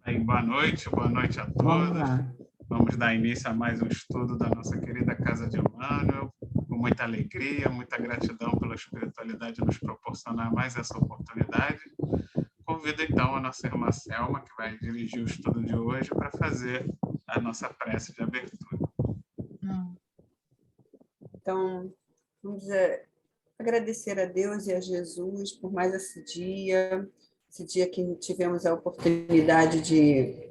Aí, boa noite a Vamos todos. lá. Vamos dar início a mais um estudo da nossa querida Casa de Emmanuel, com muita alegria, muita gratidão pela espiritualidade nos proporcionar mais essa oportunidade. Convido então a nossa irmã Selma, que vai dirigir o estudo de hoje, para fazer a nossa prece de abertura. Então, vamos agradecer a Deus e a Jesus por mais esse dia que tivemos a oportunidade de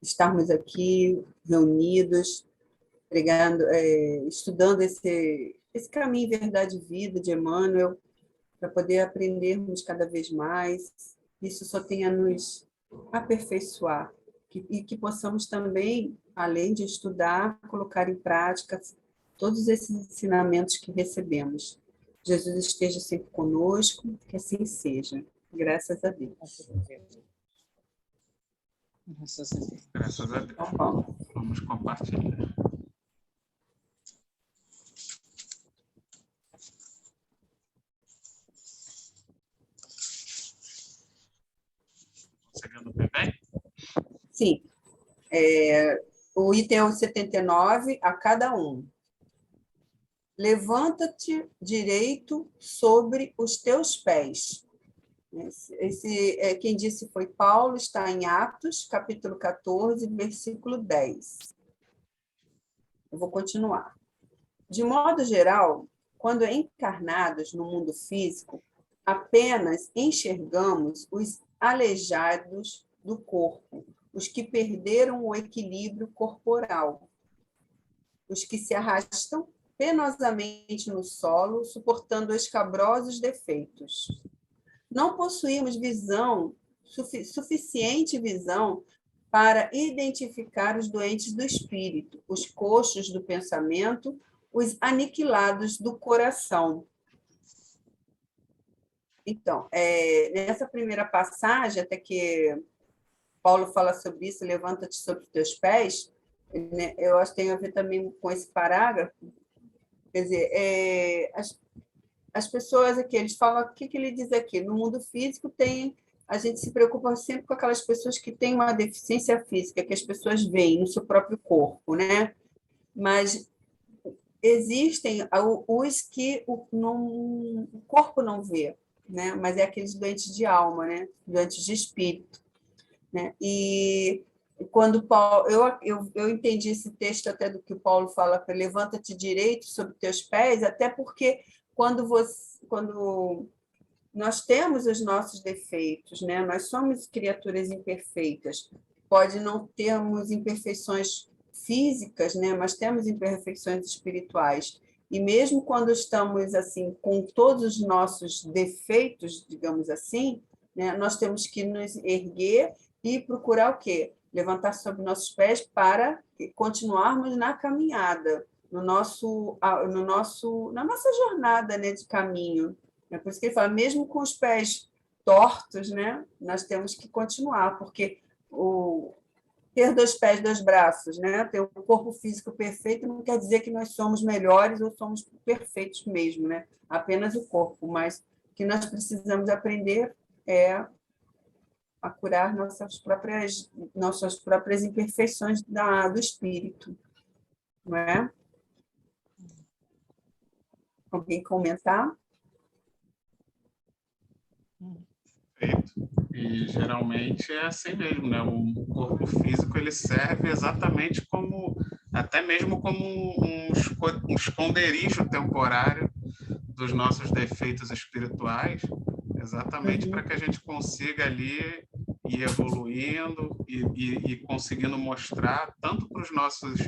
estarmos aqui reunidos, estudando esse caminho verdade e vida de Emmanuel, para poder aprendermos cada vez mais. Isso só tem a nos aperfeiçoar e que possamos também, além de estudar, colocar em prática todos esses ensinamentos que recebemos. Jesus esteja sempre conosco, que assim seja. Graças a Deus. Graças a Deus. Vamos compartilhar. Conseguindo ver bem? Sim. O item é o 79, a cada um. Levanta-te direito sobre os teus pés. Quem disse foi Paulo, está em Atos, capítulo 14, versículo 10. Eu vou continuar. De modo geral, quando encarnados no mundo físico, apenas enxergamos os aleijados do corpo, os que perderam o equilíbrio corporal, os que se arrastam penosamente no solo, suportando escabrosos defeitos. Não possuímos suficiente visão para identificar os doentes do espírito, os coxos do pensamento, os aniquilados do coração. Então, nessa primeira passagem, até que Paulo fala sobre isso, levanta-te sobre os teus pés, né, eu acho que tem a ver também com esse parágrafo. Quer dizer, as pessoas aqui, eles falam, o que ele diz aqui? No mundo físico a gente se preocupa sempre com aquelas pessoas que têm uma deficiência física, que as pessoas veem no seu próprio corpo, né? Mas existem os que o corpo não vê, né? Mas é aqueles doentes de alma, né? Doentes de espírito, né? E quando Paulo, eu entendi esse texto até do que o Paulo fala para levanta-te direito sobre teus pés, até porque quando nós temos os nossos defeitos, né? Nós somos criaturas imperfeitas. Pode não termos imperfeições físicas, né? Mas temos imperfeições espirituais. E mesmo quando estamos assim com todos os nossos defeitos, digamos assim, né? Nós temos que nos erguer e procurar o quê? Levantar sobre nossos pés para continuarmos na caminhada, na nossa jornada, né, de caminho. É por isso que ele fala, mesmo com os pés tortos, né, nós temos que continuar, porque ter 2 pés, 2 braços, né, ter um corpo físico perfeito não quer dizer que nós somos melhores ou somos perfeitos mesmo, né? Apenas o corpo, mas o que nós precisamos aprender é a curar nossas próprias imperfeições do espírito, não é? Alguém comentar? Perfeito. E geralmente é assim mesmo, né? O corpo físico ele serve exatamente como, até mesmo como um esconderijo temporário dos nossos defeitos espirituais, exatamente para que a gente consiga ali ir evoluindo e conseguindo mostrar tanto para os nossos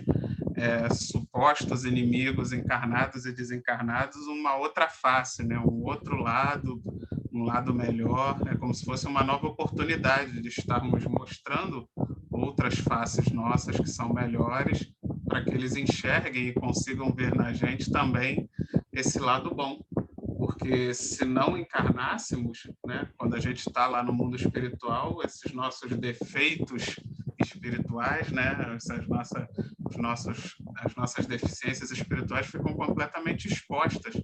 supostos inimigos encarnados e desencarnados uma outra face, né? Um outro lado, um lado melhor, é como se fosse uma nova oportunidade de estarmos mostrando outras faces nossas que são melhores, para que eles enxerguem e consigam ver na gente também esse lado bom. Porque se não encarnássemos, né, quando a gente está lá no mundo espiritual, esses nossos defeitos espirituais, né, as nossas deficiências espirituais ficam completamente expostas,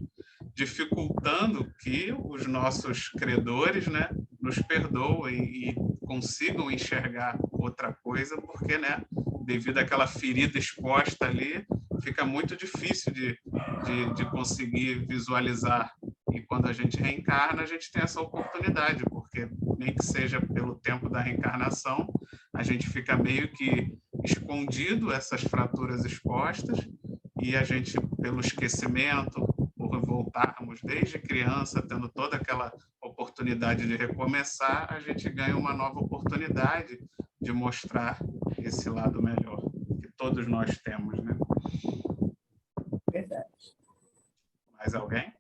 dificultando que os nossos credores, né, nos perdoem e consigam enxergar outra coisa, porque, né, devido àquela ferida exposta ali, fica muito difícil de conseguir visualizar. E quando a gente reencarna, a gente tem essa oportunidade, porque nem que seja pelo tempo da reencarnação, a gente fica meio que escondido essas fraturas expostas, e a gente, pelo esquecimento, por voltarmos desde criança, tendo toda aquela oportunidade de recomeçar, a gente ganha uma nova oportunidade de mostrar esse lado melhor que todos nós temos, né? Verdade. Mais alguém?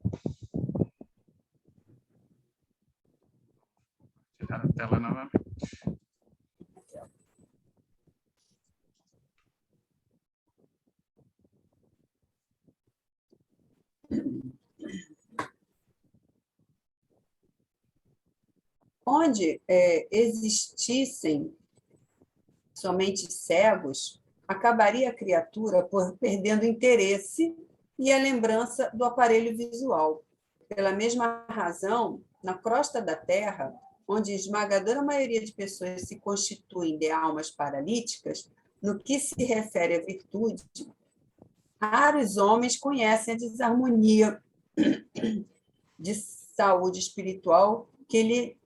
Tirar a tela novamente. Onde existissem somente cegos, acabaria a criatura por perdendo interesse e a lembrança do aparelho visual. Pela mesma razão, na crosta da Terra, onde a esmagadora maioria de pessoas se constituem de almas paralíticas, no que se refere à virtude, raros homens conhecem a desarmonia de saúde espiritual que lhe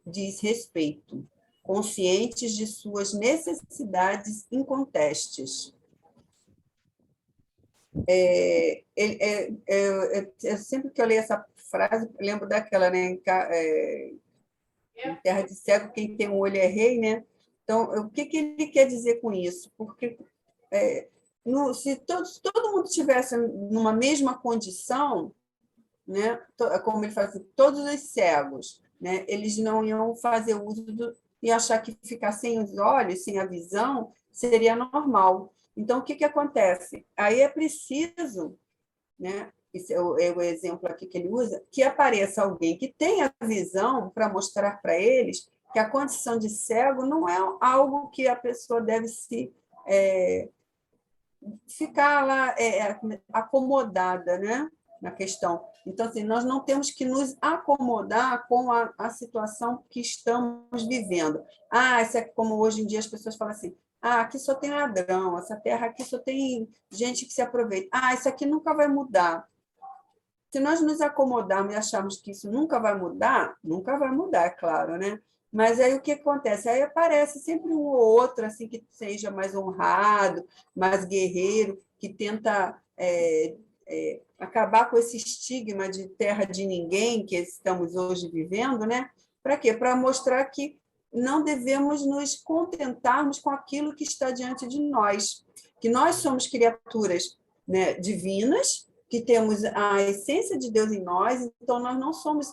diz respeito, conscientes de suas necessidades incontestes. Sempre que eu leio essa frase, lembro daquela, né? Em terra de cego, quem tem um olho é rei, né? Então, o que ele quer dizer com isso? Porque se todo mundo estivesse numa mesma condição, né? Como ele fala assim, todos os cegos, né? Eles não iam fazer uso e achar que ficar sem os olhos, sem a visão, seria normal. Então, o que acontece? Aí é preciso, né? Esse é o exemplo aqui que ele usa, que apareça alguém que tenha visão para mostrar para eles que a condição de cego não é algo que a pessoa deve se ficar lá acomodada, né, na questão. Então, assim, nós não temos que nos acomodar com a situação que estamos vivendo. Isso é como hoje em dia as pessoas falam assim, aqui só tem ladrão, essa terra aqui só tem gente que se aproveita. Isso aqui nunca vai mudar. Se nós nos acomodarmos e acharmos que isso nunca vai mudar, é claro, né? Mas aí o que acontece? Aí aparece sempre um ou outro assim que seja mais honrado, mais guerreiro, que tenta acabar com esse estigma de terra de ninguém que estamos hoje vivendo, né? Para quê? Para mostrar que não devemos nos contentarmos com aquilo que está diante de nós, que nós somos criaturas, né, divinas, que temos a essência de Deus em nós, então nós não fomos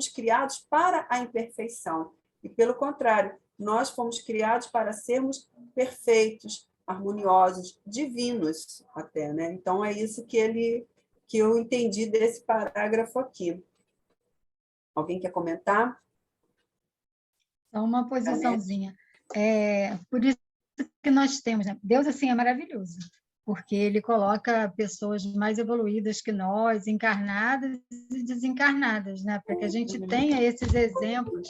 criados para a imperfeição. E, pelo contrário, nós fomos criados para sermos perfeitos, harmoniosos, divinos até, né? Então, é isso que eu entendi desse parágrafo aqui. Alguém quer comentar? Só uma posiçãozinha. Por isso que nós temos, né? Deus, assim, é maravilhoso, porque ele coloca pessoas mais evoluídas que nós, encarnadas e desencarnadas, né? Para que a gente tenha esses exemplos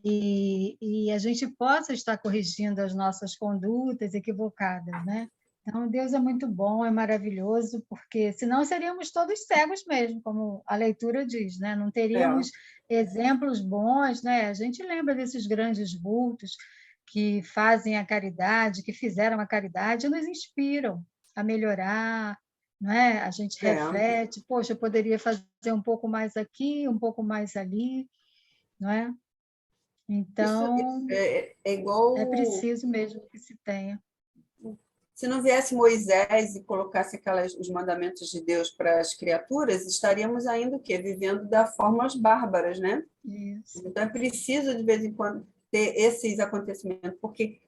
e a gente possa estar corrigindo as nossas condutas equivocadas, né? Então, Deus é muito bom, é maravilhoso, porque senão seríamos todos cegos mesmo, como a leitura diz, né? Não teríamos exemplos bons, né? A gente lembra desses grandes vultos que fazem a caridade, que fizeram a caridade, e nos inspiram a melhorar, não é? A gente reflete, poxa, eu poderia fazer um pouco mais aqui, um pouco mais ali, não é? Então, igual... é preciso mesmo que se tenha. Se não viesse Moisés e colocasse os mandamentos de Deus para as criaturas, estaríamos ainda o quê? Vivendo da formas bárbaras, né? Isso. Então, é preciso, de vez em quando, ter esses acontecimentos, porque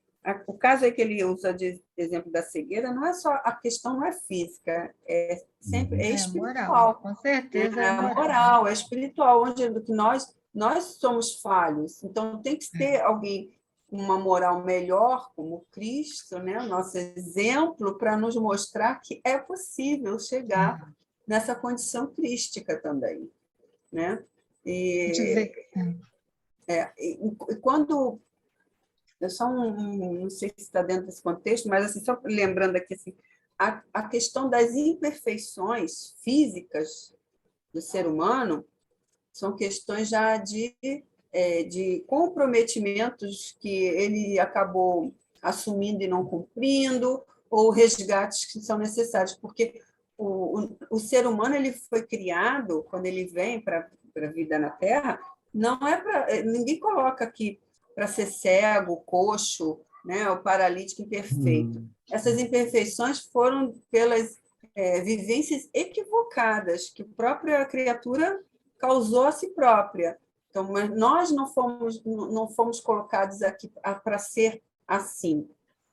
o caso aí que ele usa de exemplo da cegueira, não é só a questão, não é física, é sempre espiritual. Moral, com certeza é moral, é espiritual, onde que nós somos falhos. Então, tem que ter alguém com uma moral melhor, como Cristo, né? O nosso exemplo, para nos mostrar que é possível chegar nessa condição crística também, né? E quando... Eu só não sei se está dentro desse contexto, mas assim, só lembrando aqui, assim, a questão das imperfeições físicas do ser humano são questões já de comprometimentos que ele acabou assumindo e não cumprindo, ou resgates que são necessários, porque o ser humano ele foi criado, quando ele vem para a vida na Terra, não é para... Ninguém coloca aqui para ser cego, coxo, né, ou paralítico imperfeito. Essas imperfeições foram pelas vivências equivocadas que a própria criatura causou a si própria. Então, mas nós não fomos colocados aqui para ser assim,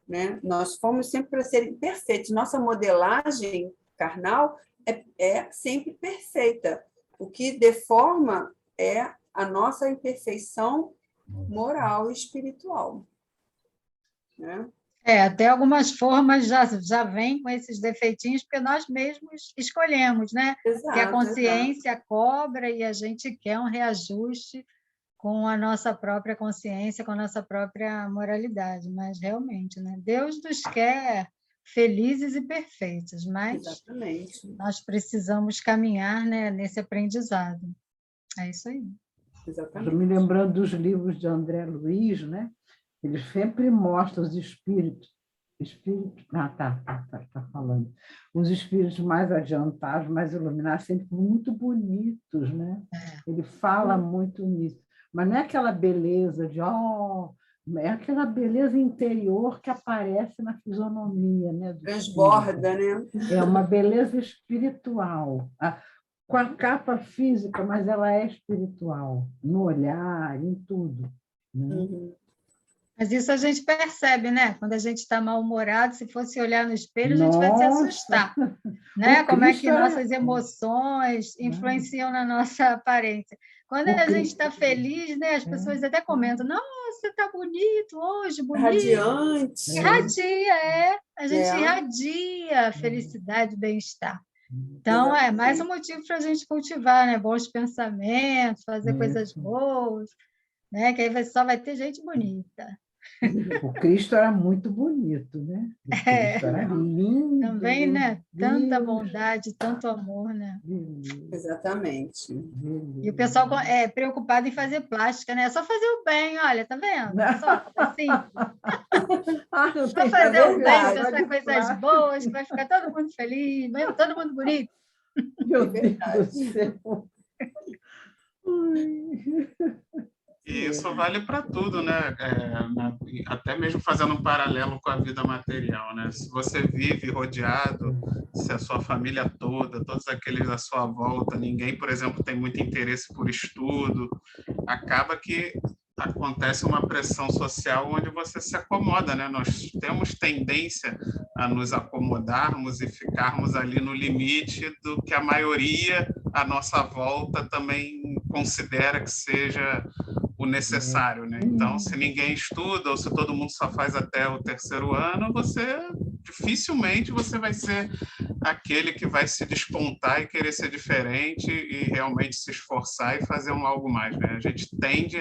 né? Nós fomos sempre para ser perfeitos. Nossa modelagem carnal é sempre perfeita. O que deforma é a nossa imperfeição moral e espiritual, né? Até algumas formas já vêm com esses defeitinhos, porque nós mesmos escolhemos, né? Exato, que a consciência cobra e a gente quer um reajuste com a nossa própria consciência, com a nossa própria moralidade. Mas, realmente, né? Deus nos quer felizes e perfeitos, mas exatamente. nós precisamos caminhar, né, nesse aprendizado. É isso aí. Exatamente. Estou me lembrando dos livros de André Luiz, né? Ele sempre mostra os espíritos. Tá falando. Os espíritos mais adiantados, mais iluminados, sempre muito bonitos, né? Ele fala muito nisso. Mas não é aquela beleza de... é aquela beleza interior que aparece na fisionomia, né? Transborda, né? É uma beleza espiritual. Com a capa física, mas ela é espiritual, no olhar, em tudo. Né? Uhum. Mas isso a gente percebe, né? Quando a gente está mal-humorado, se fosse olhar no espelho, a gente vai se assustar. Né? Como é que nossas emoções influenciam na nossa aparência. Quando a gente está feliz, né? As pessoas até comentam, nossa, você está bonito hoje, bonito. Radiante. Irradia, a gente irradia felicidade, bem-estar. Então, Exatamente. Mais um motivo para a gente cultivar, né? Bons pensamentos, fazer coisas boas, né? Que aí só vai ter gente bonita. O Cristo era muito bonito, né? O Cristo era lindo. Também, né? Tanta bondade, tanto amor, né? Exatamente. E o pessoal é preocupado em fazer plástica, né? É só fazer o bem, olha, tá vendo? Só assim. Só fazer o bem, pensar coisas boas, que vai ficar todo mundo feliz, todo mundo bonito. Meu Deus do céu. E isso vale para tudo, né? Até mesmo fazendo um paralelo com a vida material, né? Se você vive rodeado, se a sua família toda, todos aqueles à sua volta, ninguém, por exemplo, tem muito interesse por estudo, acaba que acontece uma pressão social onde você se acomoda, né? Nós temos tendência a nos acomodarmos e ficarmos ali no limite do que a maioria à nossa volta também considera que seja o necessário, né? Então, se ninguém estuda ou se todo mundo só faz até o terceiro ano, dificilmente você vai ser aquele que vai se despontar e querer ser diferente e realmente se esforçar e fazer algo mais, né? A gente tende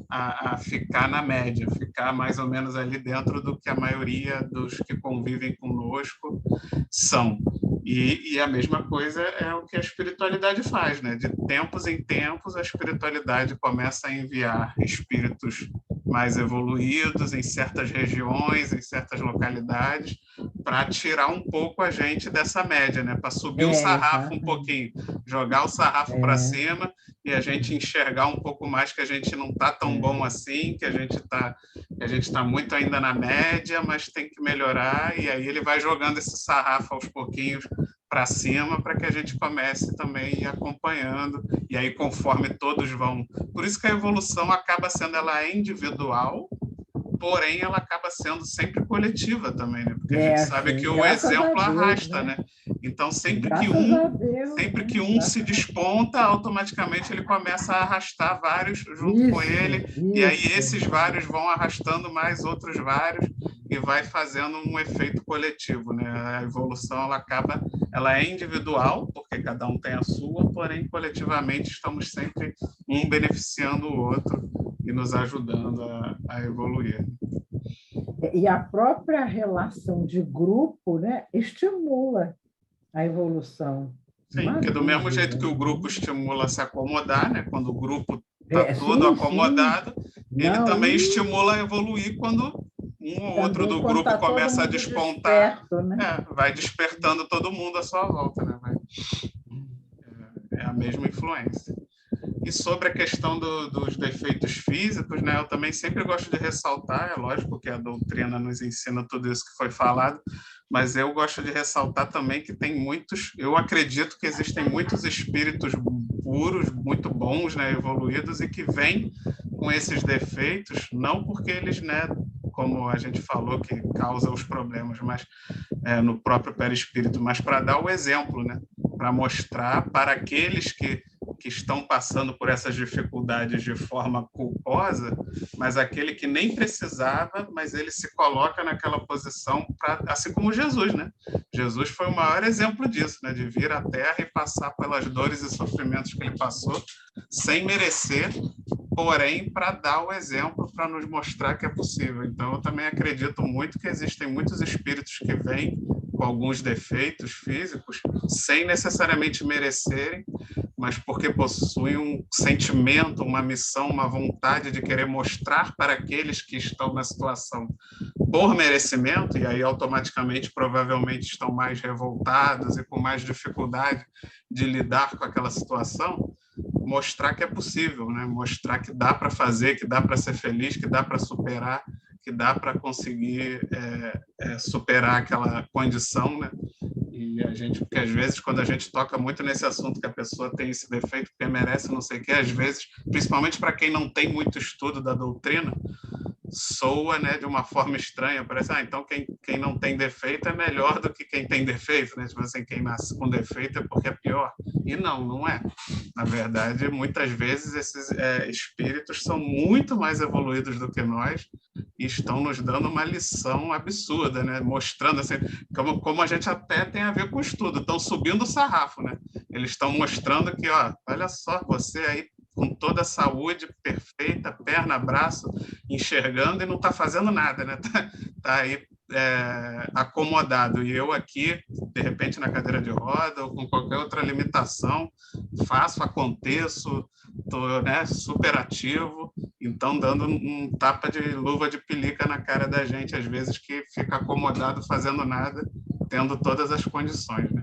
a ficar na média, ficar mais ou menos ali dentro do que a maioria dos que convivem conosco são. E a mesma coisa é o que a espiritualidade faz, né? De tempos em tempos, a espiritualidade começa a enviar espíritos mais evoluídos em certas regiões, em certas localidades, para tirar um pouco a gente dessa média, né? Para subir o sarrafo um pouquinho, jogar o sarrafo para cima e a gente enxergar um pouco mais que a gente não está tão bom assim, que a gente está muito ainda na média, mas tem que melhorar, e aí ele vai jogando esse sarrafo aos pouquinhos para cima para que a gente comece também a ir acompanhando, e aí conforme todos vão... Por isso que a evolução acaba sendo, ela é individual, porém ela acaba sendo sempre coletiva também, né? Porque a gente sabe que o exemplo arrasta, né? Então sempre que um se desponta, automaticamente ele começa a arrastar vários junto com ele, e aí esses vários vão arrastando mais outros vários, e vai fazendo um efeito coletivo, né? A evolução ela é individual, porque cada um tem a sua, porém coletivamente estamos sempre um beneficiando o outro e nos ajudando a evoluir. E a própria relação de grupo, né, estimula a evolução. Sim, porque do mesmo jeito que o grupo estimula a se acomodar, né? Quando o grupo está todo acomodado, ele também estimula a evoluir quando um ou outro do grupo começa a despontar, desperto, né? vai despertando todo mundo à sua volta, né? É a mesma influência. E sobre a questão dos defeitos físicos, né, eu também sempre gosto de ressaltar, é lógico que a doutrina nos ensina tudo isso que foi falado, mas eu gosto de ressaltar também que eu acredito que existem muitos espíritos puros, muito bons, né, evoluídos, e que vêm com esses defeitos, não porque eles, né, como a gente falou, que causa os problemas, mas no próprio perispírito, mas para dar o exemplo, né, para mostrar para aqueles que estão passando por essas dificuldades de forma culposa, mas aquele que nem precisava, mas ele se coloca naquela posição, assim como Jesus, né? Jesus foi o maior exemplo disso, né? De vir à Terra e passar pelas dores e sofrimentos que ele passou, sem merecer, porém, para dar o exemplo, para nos mostrar que é possível. Então, eu também acredito muito que existem muitos espíritos que vêm com alguns defeitos físicos, sem necessariamente merecerem, mas porque possuem um sentimento, uma missão, uma vontade de querer mostrar para aqueles que estão na situação por merecimento, e aí automaticamente, provavelmente, estão mais revoltados e com mais dificuldade de lidar com aquela situação, mostrar que é possível, né? Mostrar que dá para fazer, que dá para ser feliz, que dá para superar, que dá para conseguir superar aquela condição, né? E porque às vezes, quando a gente toca muito nesse assunto que a pessoa tem esse defeito, porque merece não sei o quê, às vezes, principalmente para quem não tem muito estudo da doutrina, soa, né, de uma forma estranha, parece, então quem não tem defeito é melhor do que quem tem defeito, né? Tipo assim, quem nasce com defeito é porque é pior. E não é. Na verdade, muitas vezes esses espíritos são muito mais evoluídos do que nós e estão nos dando uma lição absurda, né? Mostrando assim, como a gente até tem a ver com o estudo, estão subindo o sarrafo, né? Eles estão mostrando que, olha só, você aí com toda a saúde perfeita, perna, braço, enxergando e não está fazendo nada, né? Tá aí acomodado. E eu aqui, de repente, na cadeira de roda ou com qualquer outra limitação, aconteço, estou, né, super ativo, então dando um tapa de luva de pelica na cara da gente, às vezes, que fica acomodado fazendo nada, tendo todas as condições, né?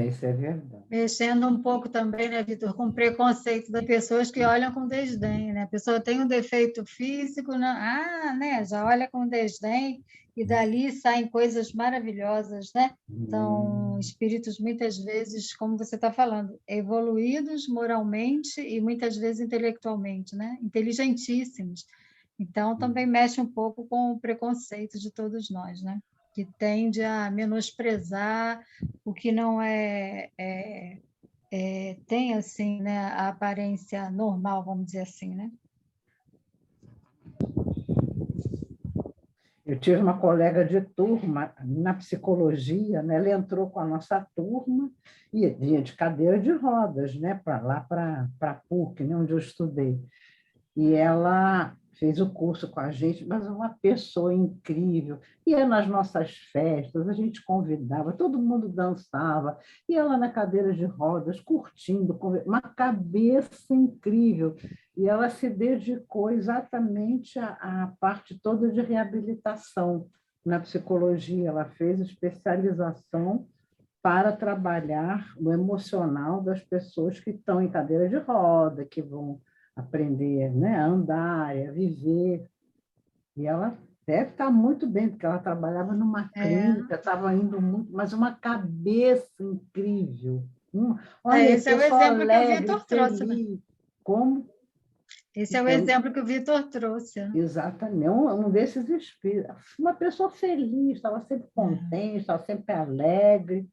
Isso é verdade. Mexendo um pouco também, né, Vitor, com o preconceito das pessoas que olham com desdém, né? A pessoa tem um defeito físico, né, já olha com desdém e dali saem coisas maravilhosas, né? São espíritos muitas vezes, como você está falando, evoluídos moralmente e muitas vezes intelectualmente, né? Inteligentíssimos. Então, também mexe um pouco com o preconceito de todos nós, né? Que tende a menosprezar o que não tem assim, né, a aparência normal, vamos dizer assim, né? Eu tive uma colega de turma na psicologia, né? Ela entrou com a nossa turma e vinha de cadeira de rodas, né? Para a PUC, né? Onde eu estudei. E ela fez o curso com a gente, mas uma pessoa incrível. Ia nas nossas festas, a gente convidava, todo mundo dançava, e ela na cadeira de rodas, curtindo, uma cabeça incrível. E ela se dedicou exatamente à parte toda de reabilitação na psicologia. Ela fez especialização para trabalhar o emocional das pessoas que estão em cadeira de roda, que vão aprender, né, a andar, a viver. E ela deve estar muito bem, porque ela trabalhava numa clínica, estava indo muito, mas uma cabeça incrível. Olha, Esse é o exemplo que o Vitor trouxe, né? Como? Esse é o exemplo que o Vitor trouxe. Né? Exatamente, um desses espíritos. Uma pessoa feliz, estava sempre contente, estava sempre alegre,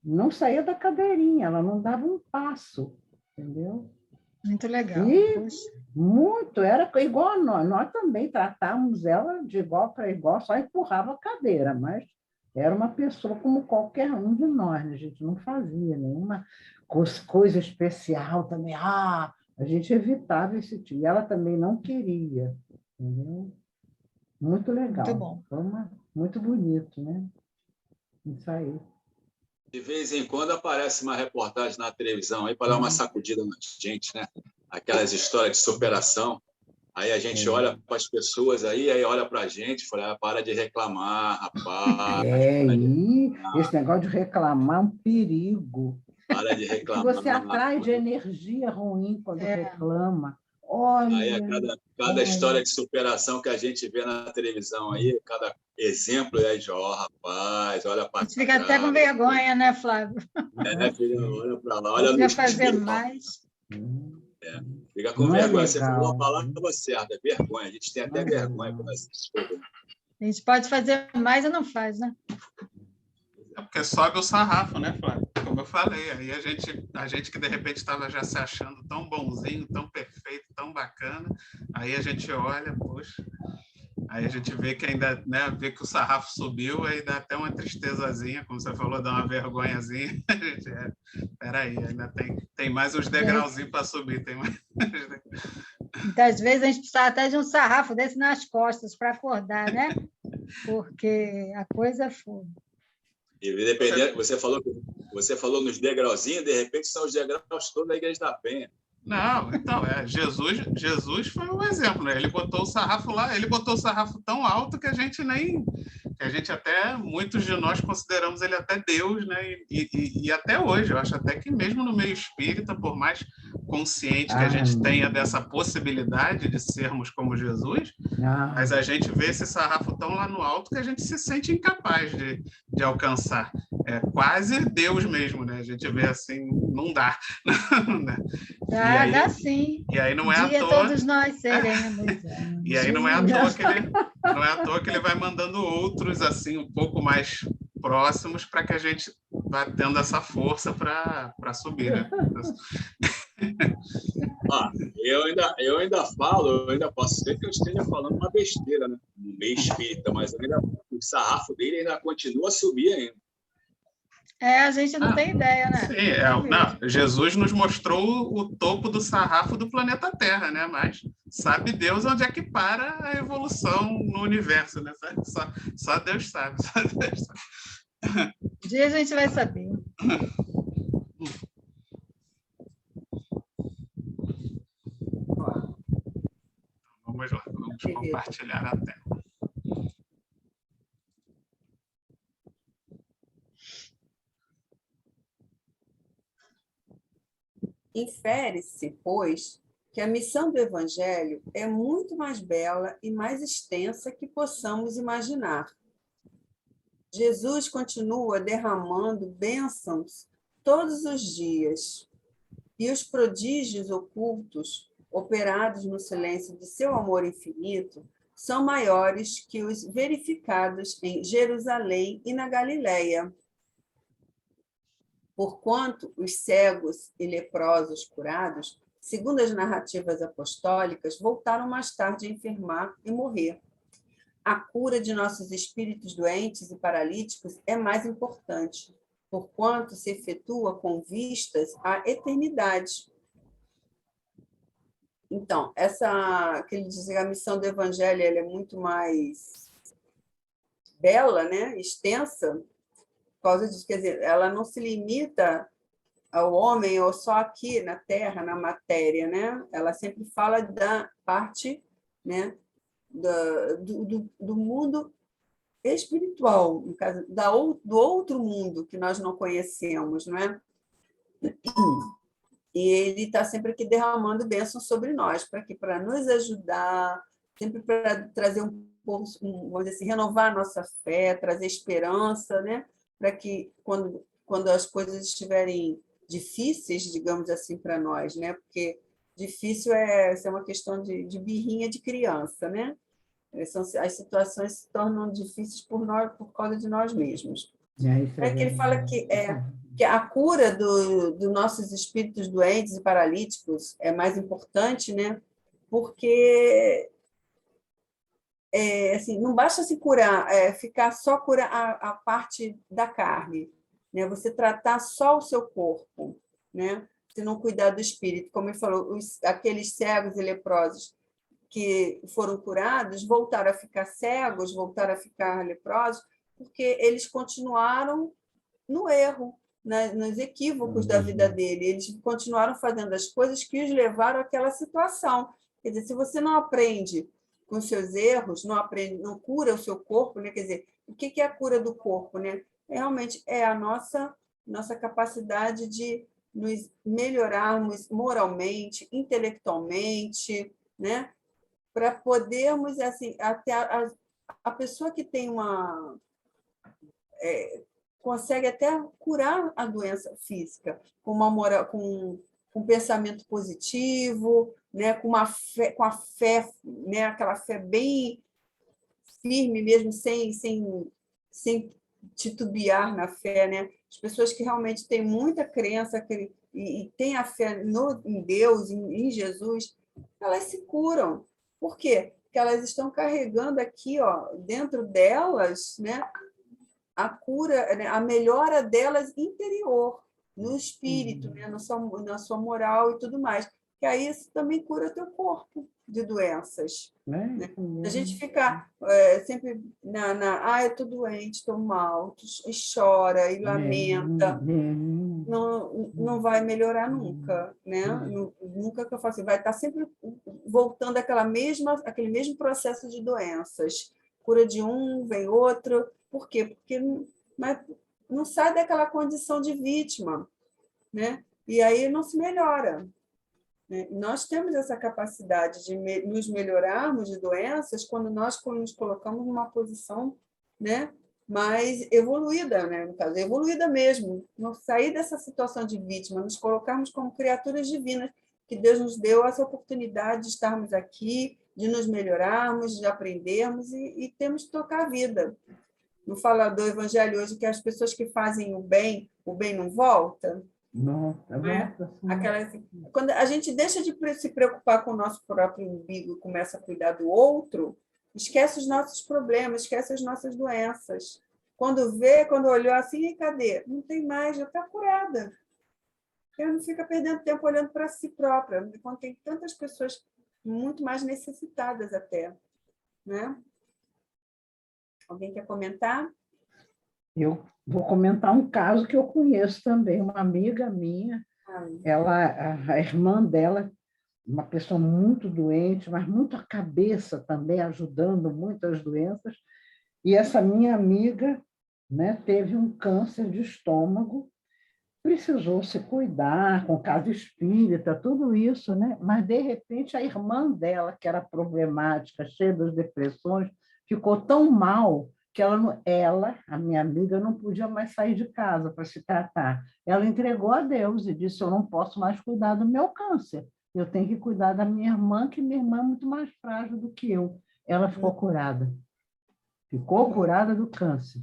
não saía da cadeirinha, ela não dava um passo, entendeu? Muito legal. E Poxa, muito, era igual a nós. Nós também tratávamos ela de igual para igual, só empurrava a cadeira, mas era uma pessoa como qualquer um de nós, né? A gente não fazia nenhuma coisa especial também. A gente evitava esse tipo. E ela também não queria. Entendeu? Muito muito legal. bom. Muito bonito, né? Isso aí. De vez em quando aparece uma reportagem na televisão aí para dar uma sacudida na gente, né? Aquelas histórias de superação. Aí a gente olha para as pessoas aí olha para a gente e fala, para de reclamar, rapaz. E esse negócio de reclamar é um perigo. Para de Que reclamar. você atrai de energia ruim quando reclama. Aí Olha, cada história de superação que a gente vê na televisão aí, cada exemplo aí de, rapaz, olha A para gente fica até com trás. vergonha, né, Flávio? Filha, olha para lá, A olha gente no quer fazer espelho. mais. Fica com não é vergonha. Você falou a legal. palavra certa, vergonha. A gente tem até vergonha quando assiste. A gente pode fazer mais e não faz, né? É porque sobe o sarrafo, né, Flávio? Como eu falei, aí a gente que de repente estava já se achando tão bonzinho, tão perfeito, tão bacana, aí a gente olha, poxa, aí a gente vê que ainda, né, vê que o sarrafo subiu, aí dá até uma tristezazinha, como você falou, dá uma vergonhazinha. A gente, peraí, ainda tem mais uns degrauzinhos para subir, tem mais. Muitas vezes a gente precisa até de um sarrafo desse nas costas para acordar, né? Porque a coisa é fogo. E dependendo, você falou nos degrauzinhos, de repente são os degraus todos da Igreja da Penha. Não, então, Jesus foi um exemplo, né? Ele botou o sarrafo lá, ele botou o sarrafo tão alto que a gente até, muitos de nós consideramos ele até Deus, né? E até hoje, eu acho até que mesmo no meio espírita, por mais consciente que a gente tenha dessa possibilidade de sermos como Jesus, mas a gente vê esse sarrafo tão lá no alto que a gente se sente incapaz de alcançar. É quase Deus mesmo, né? A gente vê assim, não dá. Dá sim. E aí não é Dia à toa. todos nós seremos. E aí não é à toa que ele vai mandando outros assim um pouco mais próximos para que a gente vá tendo essa força para subir, né? Eu ainda posso ser que eu esteja falando uma besteira, né? No meio espírita, mas o sarrafo dele ainda continua a subir ainda. A gente não tem ideia, né? Sim, Jesus nos mostrou o topo do sarrafo do planeta Terra, né? Mas sabe Deus onde é que para a evolução no universo, né? Só Deus sabe, só Deus sabe. Um dia a gente vai saber. Vamos lá, vamos compartilhar a tela. Infere-se, pois, que a missão do Evangelho é muito mais bela e mais extensa que possamos imaginar. Jesus continua derramando bênçãos todos os dias, e os prodígios ocultos, operados no silêncio de seu amor infinito, são maiores que os verificados em Jerusalém e na Galileia. Porquanto os cegos e leprosos curados, segundo as narrativas apostólicas, voltaram mais tarde a enfermar e morrer. A cura de nossos espíritos doentes e paralíticos é mais importante, porquanto se efetua com vistas à eternidade. Então, que ele diz que a missão do Evangelho ela é muito mais bela, né? Extensa, por causa disso, quer dizer, ela não se limita ao homem ou só aqui na Terra, na matéria, né? Ela sempre fala da parte, né, do mundo espiritual, no caso, do outro mundo que nós não conhecemos, não é? E ele está sempre aqui derramando bênçãos sobre nós, para nos ajudar, sempre para trazer vamos dizer assim, renovar a nossa fé, trazer esperança, né? Para que quando as coisas estiverem difíceis, digamos assim, para nós, né? Porque difícil é uma questão de birrinha de criança, né? As situações se tornam difíceis por causa de nós mesmos. Isso É que ele fala que que a cura dos nossos espíritos doentes e paralíticos é mais importante, né? Porque assim, não basta se curar, ficar só curar a parte da carne, né? Você tratar só o seu corpo, né? Se não cuidar do espírito, como ele falou, aqueles cegos e leprosos que foram curados voltaram a ficar cegos, voltaram a ficar leprosos, porque eles continuaram no erro, nos equívocos da vida dele. Eles continuaram fazendo as coisas que os levaram àquela situação. Quer dizer, se você não aprende com os seus erros, não aprende, não cura o seu corpo, né? Quer dizer, o que é a cura do corpo, né? Realmente é a nossa capacidade de nos melhorarmos moralmente, intelectualmente, né? Para podermos, assim, até a pessoa que tem consegue até curar a doença física com uma moral, com um pensamento positivo, né, com a fé, né, aquela fé bem firme mesmo, sem titubear na fé, né? As pessoas que realmente têm muita crença e têm a fé em Deus, em Jesus, elas se curam. Por quê? Porque elas estão carregando aqui, ó, dentro delas, né, a cura, né, a melhora delas interior, no espírito, né, na sua moral e tudo mais. Que aí isso também cura teu corpo de doenças. Né? A gente fica sempre eu estou doente, estou mal, e chora e lamenta, não vai melhorar nunca, né? Nunca que eu faço, vai estar sempre voltando aquele mesmo processo de doenças. Cura de um, vem outro. Por quê? Porque não sai daquela condição de vítima, né? E aí não se melhora. Né? Nós temos essa capacidade de nos melhorarmos de doenças quando nós nos colocamos numa posição, né, mais evoluída, né? No caso, evoluída mesmo, não sair dessa situação de vítima, nos colocarmos como criaturas divinas, que Deus nos deu essa oportunidade de estarmos aqui, de nos melhorarmos, de aprendermos e temos que tocar a vida. Não fala do Evangelho hoje que as pessoas que fazem o bem não volta? Não, Quando a gente deixa de se preocupar com o nosso próprio umbigo e começa a cuidar do outro, esquece os nossos problemas, esquece as nossas doenças. Quando olhou assim, cadê? Não tem mais, já está curada. Ela não fica perdendo tempo olhando para si própria, quando tem tantas pessoas muito mais necessitadas até. Né? Alguém quer comentar? Eu vou comentar um caso que eu conheço também, uma amiga minha, a irmã dela, uma pessoa muito doente, mas muito a cabeça também, ajudando muito as doenças, e essa minha amiga, né, teve um câncer de estômago, precisou se cuidar com casa espírita, tudo isso, né? Mas, de repente, a irmã dela, que era problemática, cheia das depressões, ficou tão mal que ela, a minha amiga, não podia mais sair de casa para se tratar. Ela entregou a Deus e disse, eu não posso mais cuidar do meu câncer, eu tenho que cuidar da minha irmã, que minha irmã é muito mais frágil do que eu. Ela ficou curada do câncer.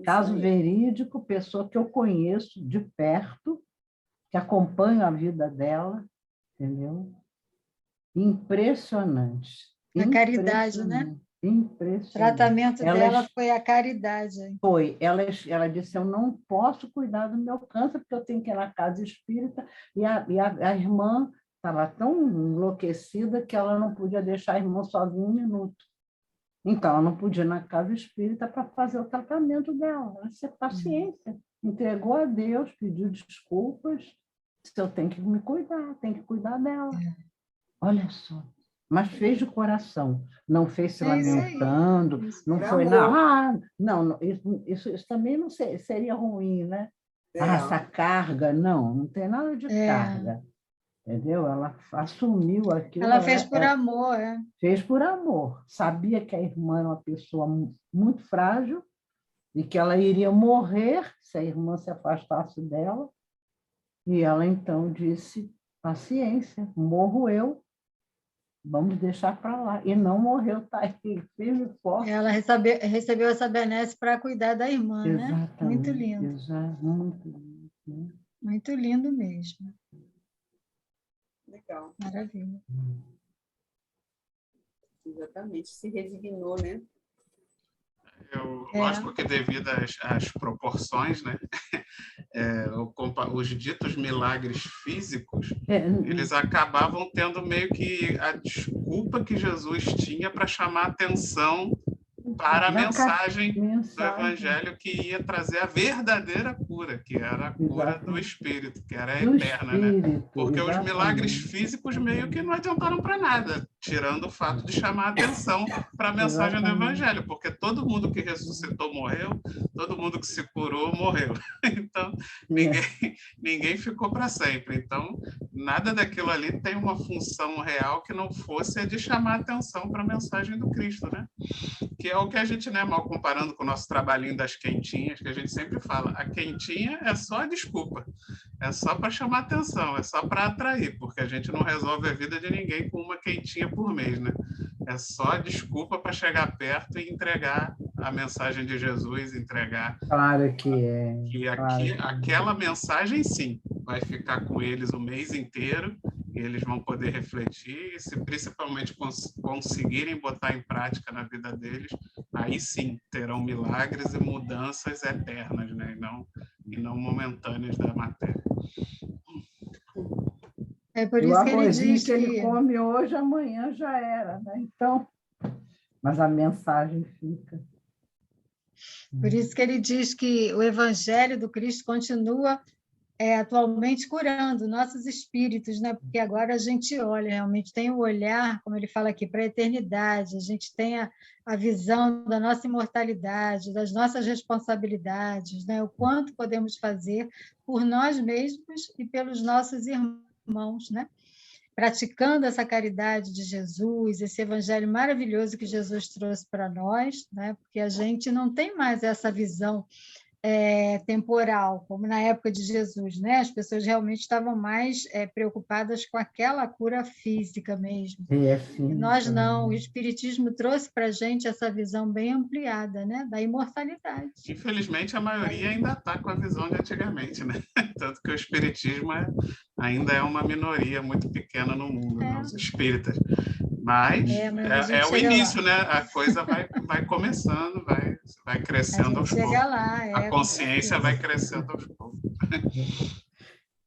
Caso verídico, pessoa que eu conheço de perto, que acompanho a vida dela, entendeu? Impressionante. A caridade, né? Impressionante. O tratamento dela foi a caridade. Foi. Ela disse, eu não posso cuidar do meu câncer, porque eu tenho que ir na casa espírita, e a irmã estava tão enlouquecida que ela não podia deixar a irmã sozinha um minuto. Então, ela não podia ir na casa espírita para fazer o tratamento dela. Ela disse, paciência. Entregou a Deus, pediu desculpas, disse, eu tenho que me cuidar, tenho que cuidar dela. Olha só. Mas fez de coração, não fez se lamentando, não foi na... não, isso também não seria ruim, né? Essa carga, não tem nada de carga. Entendeu? Ela assumiu aquilo. Ela fez por amor. Fez por amor. Sabia que a irmã era uma pessoa muito frágil e que ela iria morrer se a irmã se afastasse dela. E ela, então, disse, paciência, morro eu, vamos deixar para lá. E não morreu, está aí, firme e forte. Ela recebeu essa benesse para cuidar da irmã, exatamente, né? Muito lindo. Muito lindo. Muito lindo mesmo. Legal. Maravilha. Exatamente. Se resignou, né? Lógico que devido às proporções, né? Os ditos milagres físicos, eles acabavam tendo meio que a desculpa que Jesus tinha para chamar atenção para a mensagem do Evangelho que ia trazer a verdadeira cura, que era a cura do Espírito, que era eterna, né? Porque os milagres físicos meio que não adiantaram para nada, tirando o fato de chamar a atenção para a mensagem do Evangelho, porque todo mundo que ressuscitou morreu, todo mundo que se curou morreu. Então, ninguém ficou para sempre. Então, nada daquilo ali tem uma função real que não fosse a de chamar a atenção para a mensagem do Cristo, né? Que é o que a gente, né, mal comparando com o nosso trabalhinho das quentinhas, que a gente sempre fala, a quentinha é só a desculpa, é só para chamar atenção, é só para atrair, porque a gente não resolve a vida de ninguém com uma quentinha por mês, né? É só a desculpa para chegar perto e entregar a mensagem de Jesus, entregar... Claro que é. Aquela mensagem, sim, vai ficar com eles o mês inteiro, e eles vão poder refletir, e se principalmente conseguirem botar em prática na vida deles, aí sim terão milagres e mudanças eternas, né? E não momentâneas da matéria. É por isso que ele diz que ele come hoje, amanhã já era, né? Então, mas a mensagem fica. Por isso que ele diz que o Evangelho do Cristo continua atualmente curando nossos espíritos, né? Porque agora a gente olha, realmente tem o olhar, como ele fala aqui, para a eternidade, a gente tem a visão da nossa imortalidade, das nossas responsabilidades, né? O quanto podemos fazer por nós mesmos e pelos nossos irmãos, né? Praticando essa caridade de Jesus, esse evangelho maravilhoso que Jesus trouxe para nós, né? Porque a gente não tem mais essa visão temporal, como na época de Jesus, né? As pessoas realmente estavam mais preocupadas com aquela cura física mesmo. E nós não, o Espiritismo trouxe para a gente essa visão bem ampliada, né? Da imortalidade. Infelizmente, a maioria ainda está com a visão de antigamente, né? Tanto que o Espiritismo ainda é uma minoria muito pequena no mundo, né? Os espíritas. Mas é o início, né? A coisa vai começando, vai crescendo aos poucos. A consciência vai crescendo aos poucos.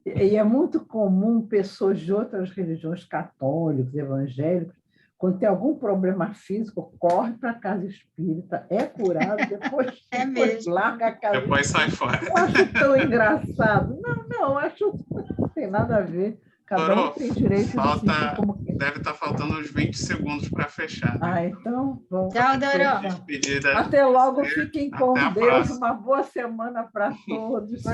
E é muito comum pessoas de outras religiões, católicos, evangélicos, quando tem algum problema físico, corre para a casa espírita, é curado, depois larga a casa. Depois sai fora. Eu acho tão engraçado. Não, acho que não tem nada a ver. Cada um tem direito de como quer. Deve estar faltando uns 20 segundos para fechar. Né? Então, vamos. Tchau, Dorô. Até logo, fiquem com Deus. Uma boa semana para todos.